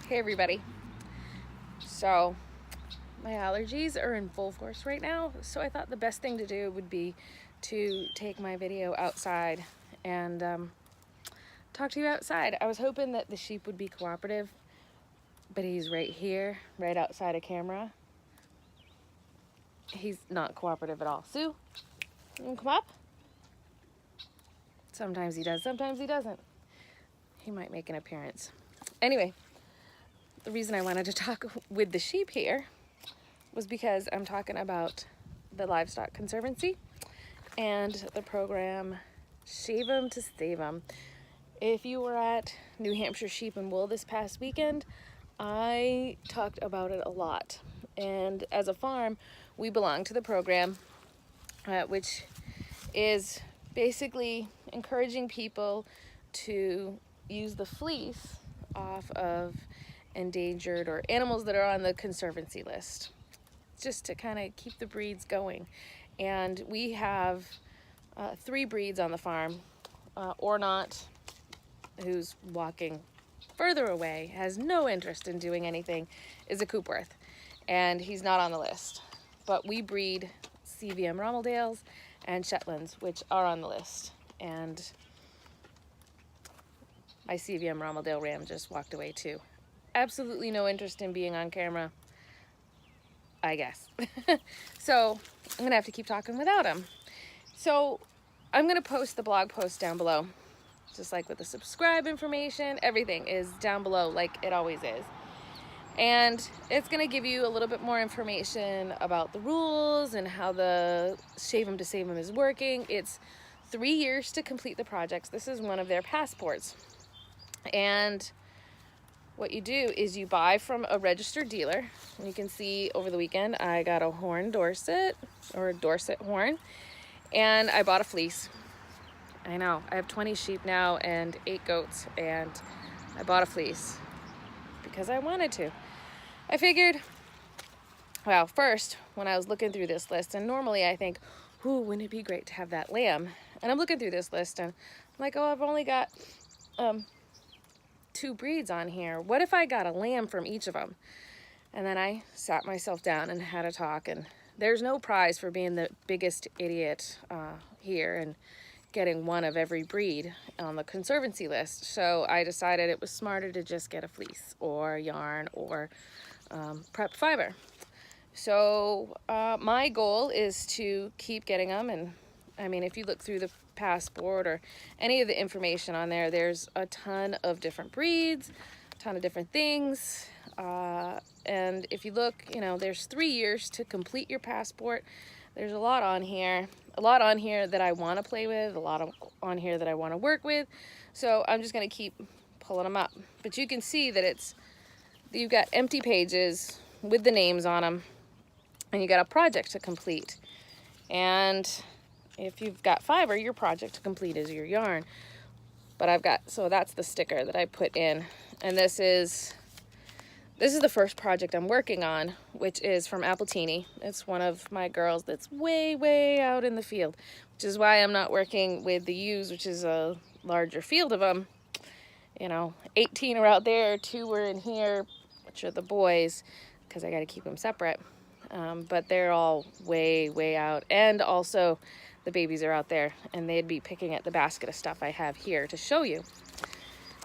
Hey everybody. So my allergies are in full force right now, so I thought the best thing to do would be to take my video outside and talk to you outside. I was hoping that the sheep would be cooperative, but he's right here, right outside of camera. He's not cooperative at all. Sue, you wanna come up? Sometimes he does, sometimes he doesn't. He might make an appearance. Anyway, the reason I wanted to talk with the sheep here was because I'm talking about the Livestock Conservancy and the program Shave 'em to Save 'em. If you were at New Hampshire Sheep and Wool this past weekend, I talked about it a lot. And as a farm, we belong to the program, which is basically encouraging people to use the fleece off of endangered or animals that are on the conservancy list, just to kind of keep the breeds going. And we have 3 breeds on the farm. Ornat, who's walking further away, has no interest in doing anything, is a Coopworth, and he's not on the list. But we breed CVM Rommeldales and Shetlands, which are on the list. And my CVM Rommeldale ram just walked away too. Absolutely no interest in being on camera, I guess. So I'm gonna have to keep talking without him. So I'm gonna post the blog post down below, just like with the subscribe information. Everything is down below like it always is. And it's gonna give you a little bit more information about the rules and how the Shave 'em to Save 'em is working. It's 3 years to complete the projects. This is one of their passports. And what you do is you buy from a registered dealer. And you can see over the weekend I got a horn Dorset, or a Dorset horn, and I bought a fleece. I know, I have 20 sheep now and 8 goats, and I bought a fleece because I wanted to. I figured, well, first, when I was looking through this list, and normally I think, ooh, wouldn't it be great to have that lamb? And I'm looking through this list and I'm like, oh, I've only got 2 breeds on here. What if I got a lamb from each of them? And then I sat myself down and had a talk, and there's no prize for being the biggest idiot here and getting one of every breed on the conservancy list. So I decided it was smarter to just get a fleece or yarn or prep fiber. So my goal is to keep getting them. And I mean, if you look through the passport or any of the information on there, there's a ton of different breeds, a ton of different things. And if you look, you know, there's 3 years to complete your passport. There's a lot on here that I want to play with, a lot on here that I want to work with. So I'm just going to keep pulling them up. But you can see that you've got empty pages with the names on them, and you got a project to complete. And if you've got fiber, your project to complete is your yarn. But so that's the sticker that I put in. And this is the first project I'm working on, which is from Appletini. It's one of my girls that's way, way out in the field, which is why I'm not working with the ewes, which is a larger field of them. You know, 18 are out there, 2 are in here, which are the boys, because I got to keep them separate. But they're all way, way out. And also the babies are out there, and they'd be picking at the basket of stuff I have here to show you.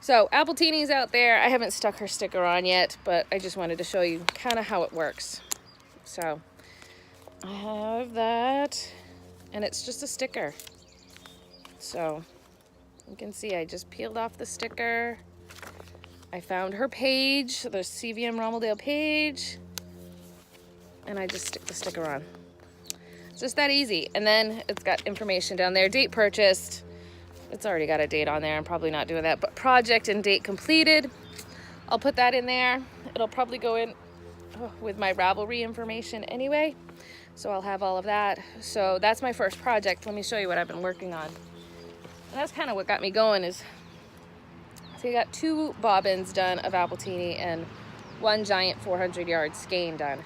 So Appletini's out there. I haven't stuck her sticker on yet, but I just wanted to show you kind of how it works. So I have that, and it's just a sticker. So you can see I just peeled off the sticker. I found her page, the CVM Rommeldale page, and I just stick the sticker on. It's just that easy. And then it's got information down there. Date purchased. It's already got a date on there. I'm probably not doing that. But project and date completed. I'll put that in there. It'll probably go in with my Ravelry information anyway. So I'll have all of that. So that's my first project. Let me show you what I've been working on. And that's kind of what got me going is, so you got 2 bobbins done of Appletini and 1 giant 400-yard skein done.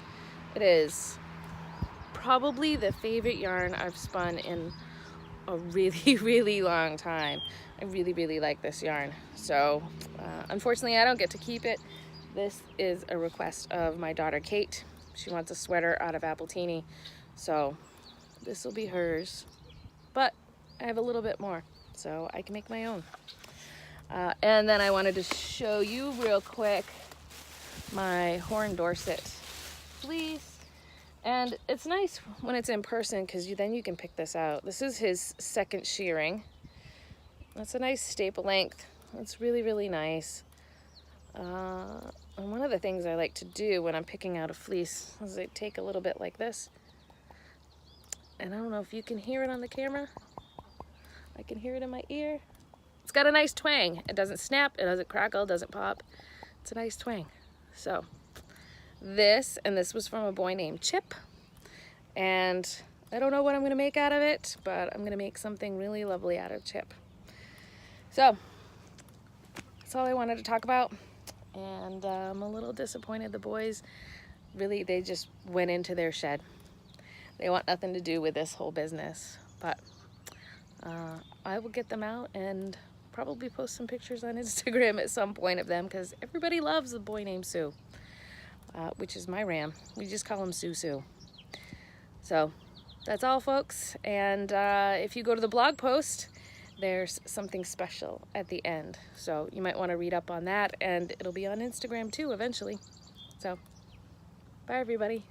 It is probably the favorite yarn I've spun in a really, really long time. I really, really like this yarn. So unfortunately I don't get to keep it This is a request of my daughter Kate. She wants a sweater out of Appletini, so this will be hers. But I have a little bit more, so I can make my own. And then I wanted to show you real quick my Horn Dorset fleece. And it's nice when it's in person because then you can pick this out. This is his second shearing. That's a nice staple length. It's really, really nice. And one of the things I like to do when I'm picking out a fleece is I take a little bit like this. And I don't know if you can hear it on the camera. I can hear it in my ear. It's got a nice twang. It doesn't snap, it doesn't crackle, it doesn't pop. It's a nice twang. So this was from a boy named Chip. And I don't know what I'm gonna make out of it, but I'm gonna make something really lovely out of Chip. So that's all I wanted to talk about. And I'm a little disappointed the boys, really, they just went into their shed. They want nothing to do with this whole business, but I will get them out and probably post some pictures on Instagram at some point of them because everybody loves the boy named Sue, which is my ram. We just call him Sue Sue. So that's all, folks. And if you go to the blog post, there's something special at the end. So you might want to read up on that, and it'll be on Instagram too eventually. So bye, everybody.